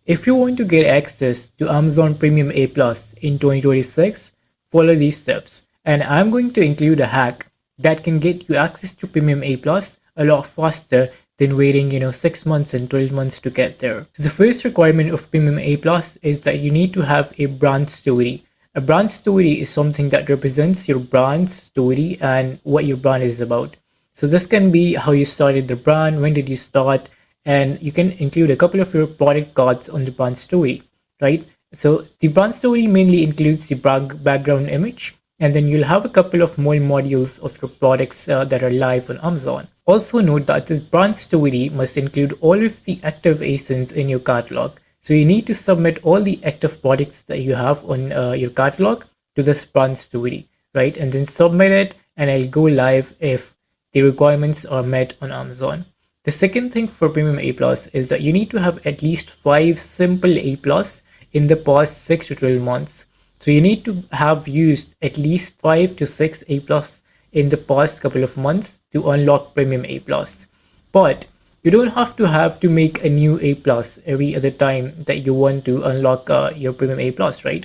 If you want to get access to Amazon Premium A Plus in 2026, follow these steps. And I'm going to include a hack that can get you access to Premium A Plus a lot faster than waiting, 6 months and 12 months to get there. So the first requirement of Premium A Plus is that you need to have a brand story. A brand story is something that represents your brand story and what your brand is about. So this can be how you started the brand, when did you start, and you can include a couple of your product cards on the brand story, right? So the brand story mainly includes the background image, and then you'll have a couple of more modules of your products that are live on Amazon. Also note that this brand story must include all of the active ASINs in your catalog. So you need to submit all the active products that you have on your catalog to this brand story, right? And then submit it, and it'll go live if the requirements are met on Amazon. The second thing for Premium A Plus is that you need to have at least 5 simple A Plus in the past 6 to 12 months. So you need to have used at least 5 to 6 A Plus in the past couple of months to unlock Premium A Plus. But you don't have to make a new A Plus every other time that you want to unlock your Premium A Plus, right?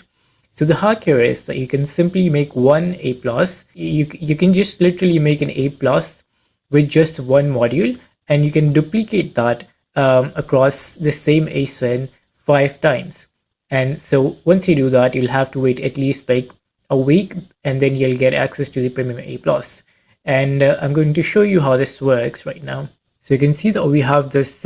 So the hack here is that you can simply make one A plus. You can just literally make an A plus with just one module, and you can duplicate that across the same ASIN 5 times. And so once you do that, you'll have to wait at least like a week, and then you'll get access to the Premium A plus. And I'm going to show you how this works right now. So you can see that we have this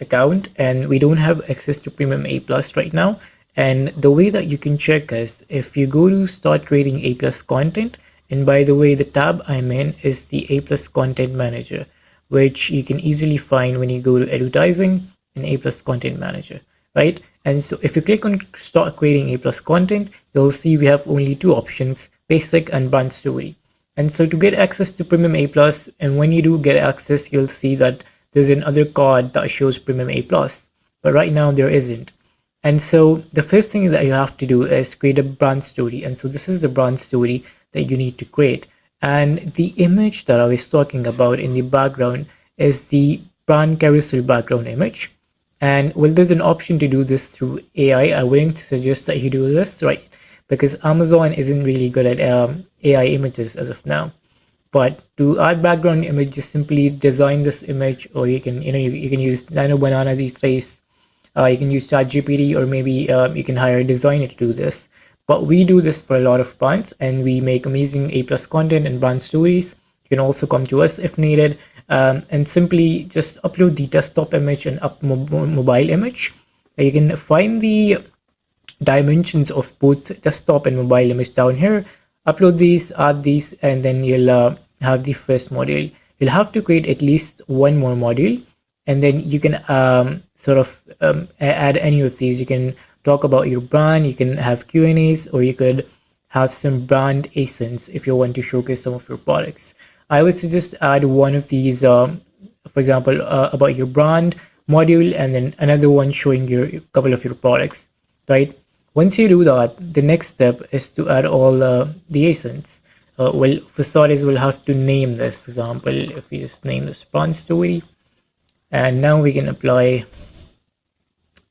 account, and we don't have access to Premium A plus right now. And the way that you can check is if you go to start creating A plus content, and by the way, the tab I'm in is the A plus content manager, which you can easily find when you go to advertising and A plus content manager, right? And so if you click on start creating A plus content, you'll see we have only 2 options, basic and brand story. And so to get access to Premium A plus, and when you do get access, you'll see that there's another card that shows Premium A plus, but right now there isn't. And so the first thing that you have to do is create a brand story. And so this is the brand story that you need to create. And the image that I was talking about in the background is the brand carousel background image. And well, there's an option to do this through AI. I wouldn't suggest that you do this, right? Because Amazon isn't really good at AI images as of now. But to add background image, just simply design this image, or you can, you can use Nano Banana these days. You can use ChatGPT, or maybe you can hire a designer to do this. But we do this for a lot of brands, and we make amazing A plus content and brand stories. You can also come to us if needed, and simply just upload the desktop image and mobile image. You can find the dimensions of both desktop and mobile image down here. Upload these, add these, and then you'll have the first module. You'll have to create at least one more module, and then you can add any of these. You can talk about your brand, you can have Q&As, or you could have some brand ASINs if you want to showcase some of your products. I would suggest add one of these, for example, about your brand module, and then another one showing your couple of your products, right? Once you do that, the next step is to add all the ASINs. Well, for starters, we'll have to name this. For example, if we just name this brand story, and now we can apply.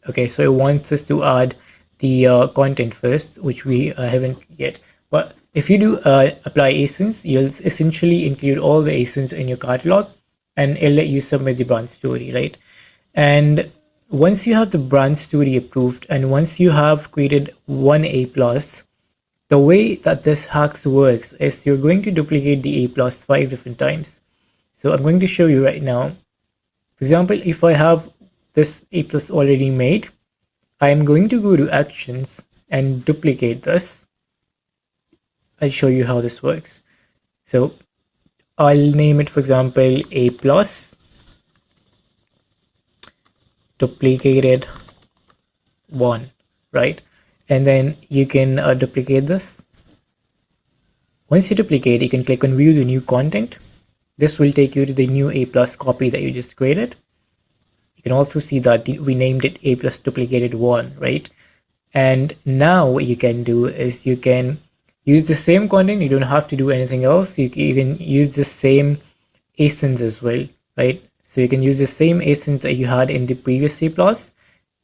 Okay, so it wants us to add the content first, which we haven't yet. But if you do apply ASINs, you'll essentially include all the ASINs in your catalog, and it'll let you submit the brand story, right? And once you have the brand story approved, and once you have created one A plus, the way that this hacks works is you're going to duplicate the A plus 5 different times. So I'm going to show you right now. For example, if I have this A plus already made, I am going to go to actions and duplicate this. I'll show you how this works. So I'll name it, for example, A plus duplicated 1, right? And then you can duplicate this. Once you duplicate, you can click on view the new content. This will take you to the new A plus copy that you just created. You can also see that we named it A plus duplicated 1, right? And now what you can do is you can use the same content. You don't have to do anything else. You can use the same ASINs as well, right? So you can use the same ASINs that you had in the previous A plus,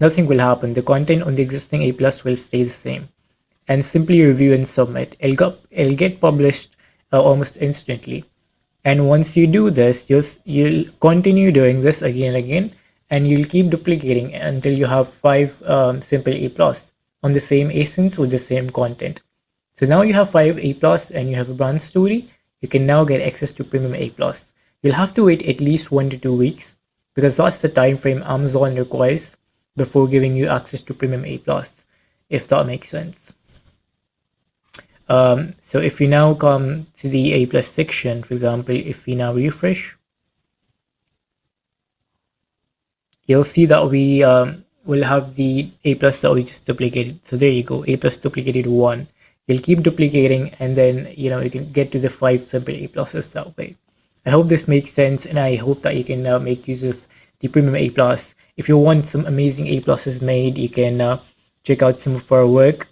Nothing will happen. The content on the existing A plus will stay the same. And simply review and submit. It'll get published almost instantly. And once you do this, you'll continue doing this again and again, and you'll keep duplicating until you have 5 simple A plus on the same ASINs with the same content. So now you have 5 A plus and you have a brand story. You can now get access to premium A plus. You'll have to wait at least 1 to 2 weeks because that's the time frame Amazon requires before giving you access to premium A plus, if that makes sense. So if we now come to the A plus section, for example, if we now refresh, you'll see that we will have the A plus that we just duplicated. So there you go, A plus duplicated 1. You'll keep duplicating and then you can get to the 5 simple A pluses that way. I hope this makes sense, and I hope that you can make use of the premium A plus. If you want some amazing A pluses made, you can check out some of our work.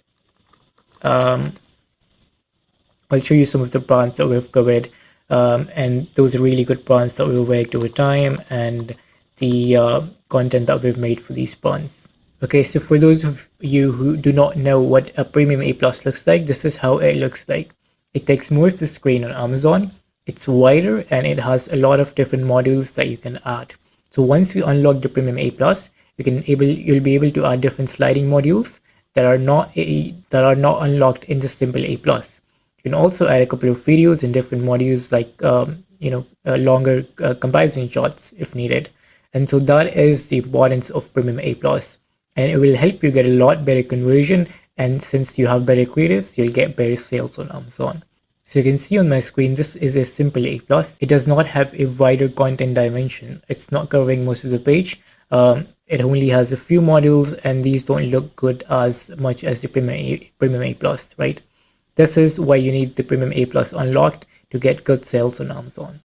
I'll show you some of the brands that we've covered, and those are really good brands that we've worked over time, and the content that we've made for these brands. Okay, so for those of you who do not know what a premium A plus looks like, this is how it looks like. It takes more of the screen on Amazon. It's wider and it has a lot of different modules that you can add. So once you unlock the premium A plus, you'll be able to add different sliding modules that are not unlocked in the simple A plus. You can also add a couple of videos in different modules, like longer comparison shots if needed. And so that is the importance of premium A plus, and it will help you get a lot better conversion. And since you have better creatives, you'll get better sales on Amazon. So you can see on my screen, this is a simple A plus. It does not have a wider content dimension. It's not covering most of the page. It only has a few modules, and these don't look good as much as the premium A plus, right? This is why you need the premium A plus unlocked to get good sales on Amazon.